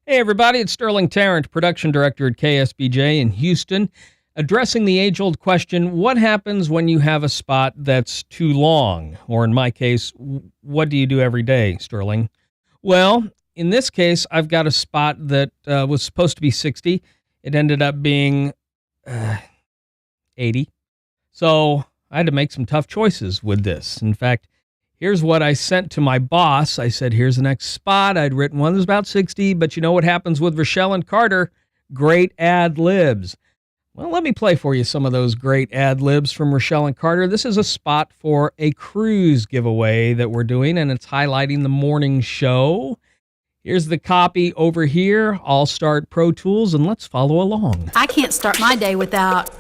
Hey everybody, it's Sterling Tarrant, production director at KSBJ in Houston, addressing the age-old question, what happens when you have a spot that's too long? Or in my case, what do you do every day, Sterling? Well, in this case, I've got a spot that was supposed to be 60. It ended up being 80. So I had to make some tough choices with this. In fact, here's what I sent to my boss. I said, here's the next spot. I'd written one that was about 60, but you know what happens with Rochelle and Carter? Great ad libs. Well, let me play for you some of those great ad libs from Rochelle and Carter. This is a spot for a cruise giveaway that we're doing, and it's highlighting the morning show. Here's the copy over here. I'll start Pro Tools, and let's follow along. I can't start my day without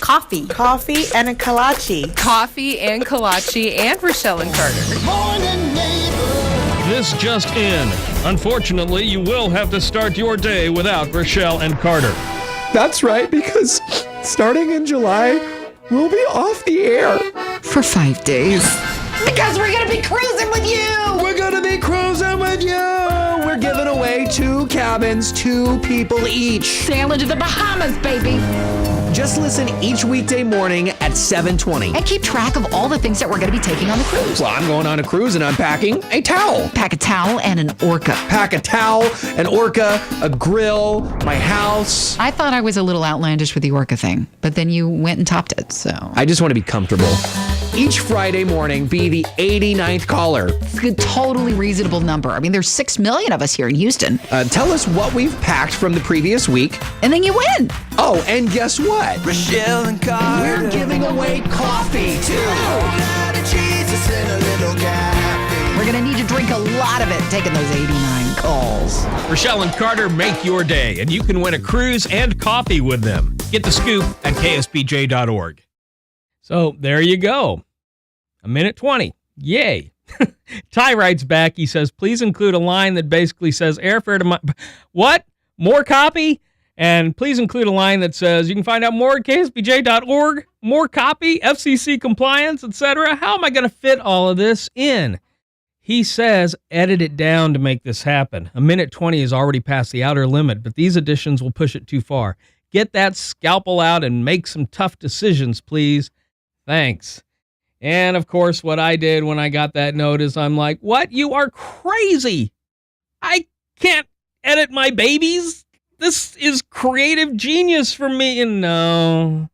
coffee. Coffee and a kolache. Coffee and kolache and Rochelle and Carter. Morning neighbor. This just in. Unfortunately, you will have to start your day without Rochelle and Carter. That's right, because starting in July, we'll be off the air. For 5 days. Because we're going to be cruising with you. We're gonna be cruising with you. We're giving away 2 cabins, 2 people each. Sailing to the Bahamas, baby. Just listen each weekday morning at 7:20. And keep track of all the things that we're going to be taking on the cruise. Well, I'm going on a cruise and I'm packing a towel. Pack a towel and an orca. Pack a towel, an orca, a grill, my house. I thought I was a little outlandish with the orca thing, but then you went and topped it, so. I just want to be comfortable. Each Friday morning, be the 89th caller. It's a totally reasonable number. I mean, there's 6 million of us here in Houston. Tell us what we've packed from the previous week. And then you win. Oh, and guess what? Rochelle and Carter. We're giving away coffee, too. Jesus and a little caffeine. We're going to need to drink a lot of it taking those 89 calls. Rochelle and Carter make your day, and you can win a cruise and coffee with them. Get the scoop at kspj.org. So there you go. 1:20. Yay. Ty writes back. He says, please include a line that basically says airfare to my... What? More copy? And please include a line that says you can find out more at kspj.org. More copy, FCC compliance, etc. How am I going to fit all of this in? He says, edit it down to make this happen. 1:20 is already past the outer limit, but these additions will push it too far. Get that scalpel out and make some tough decisions, please. Thanks. And of course, what I did when I got that note is I'm like, what? You are crazy. I can't edit my babies. This is creative genius for me. And no,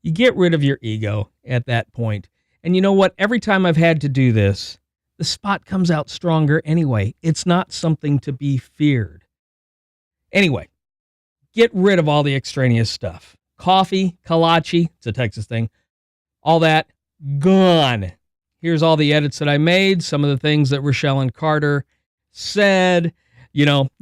you get rid of your ego at that point. And you know what? Every time I've had to do this, the spot comes out stronger anyway. It's not something to be feared. Anyway, get rid of all the extraneous stuff. Coffee, kolache, it's a Texas thing. All that, gone. Here's all the edits that I made, some of the things that Rochelle and Carter said,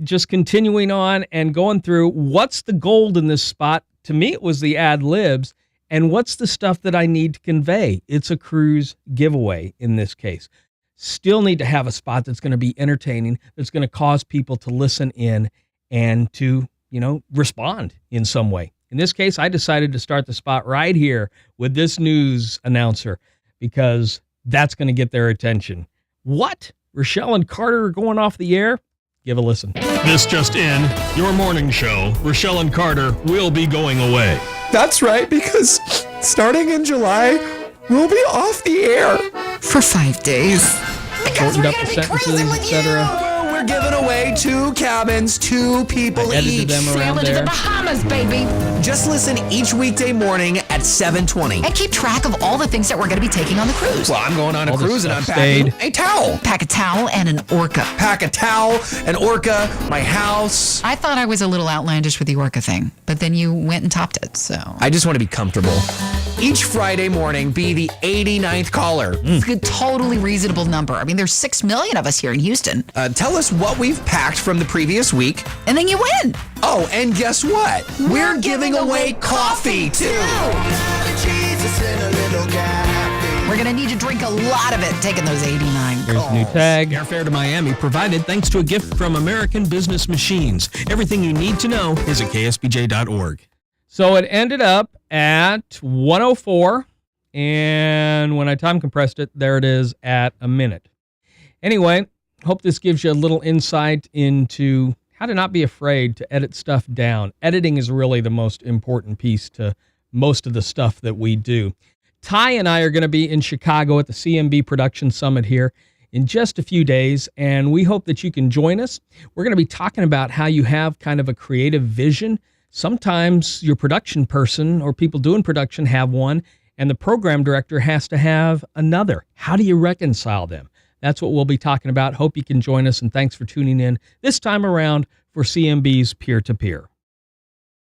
just continuing on and going through what's the gold in this spot. To me, it was the ad libs, and what's the stuff that I need to convey. It's a cruise giveaway in this case. Still need to have a spot that's going to be entertaining, that's going to cause people to listen in and to, respond in some way. In this case, I decided to start the spot right here with this news announcer because that's going to get their attention. What? Rochelle and Carter are going off the air? Give a listen. This just in, your morning show, Rochelle and Carter, will be going away. That's right, because starting in July, we'll be off the air. For 5 days. Because Shortened we're up going the to be cruising sentences, with etc. We're giving away 2 cabins, 2 people I edited each. them around Sailing to the there. Bahamas, baby. Just listen each weekday morning at 7:20. And keep track of all the things that we're going to be taking on the cruise. Well, I'm going on a All this cruise and I'm stuff packing stayed. a towel. Pack a towel and an orca. Pack a towel, an orca, my house. I thought I was a little outlandish with the orca thing, but then you went and topped it, so. I just want to be comfortable. Each Friday morning, be the 89th caller. It's a totally reasonable number. I mean, there's 6 million of us here in Houston. Tell us what we've packed from the previous week. And then you win. Oh, and guess what? We're giving away coffee, too. Jesus and a little caffeine. We're going to need to drink a lot of it taking those 89 Here's calls. a new tag. Airfare to Miami provided thanks to a gift from American Business Machines. Everything you need to know is at kspj.org. So it ended up at 104, and when I time compressed it, there it is at a minute. Anyway, hope this gives you a little insight into how to not be afraid to edit stuff down. Editing is really the most important piece to most of the stuff that we do. Ty and I are going to be in Chicago at the CMB Production Summit here in just a few days, and we hope that you can join us. We're going to be talking about how you have kind of a creative vision. Sometimes your production person or people doing production have one, and the program director has to have another. How do you reconcile them? That's what we'll be talking about. Hope you can join us, and thanks for tuning in this time around for CMB's Peer to Peer.